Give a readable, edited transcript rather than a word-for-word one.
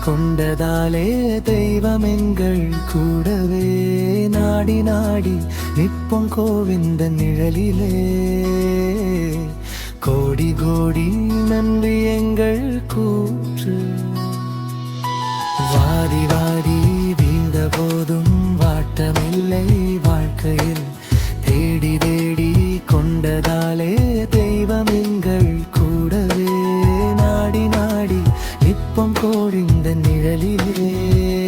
கொண்டதாலே தெய்வம் எங்கள் கூடவே நாடி நாடி நிற்போம் கோவிந்த நிழலிலே. கோடி கோடி நன்றி எங்கள் கூற்று. வாரி வாரி வீழ்ந்த போதும் வாட்டமில்லை வாழ்க்கையில். தேடி தேடி கொண்டதாலே தெய்வம் எங்கள் கூடவே நாடி நாடி நிற்போம் கோவிந்த நிழலிலே.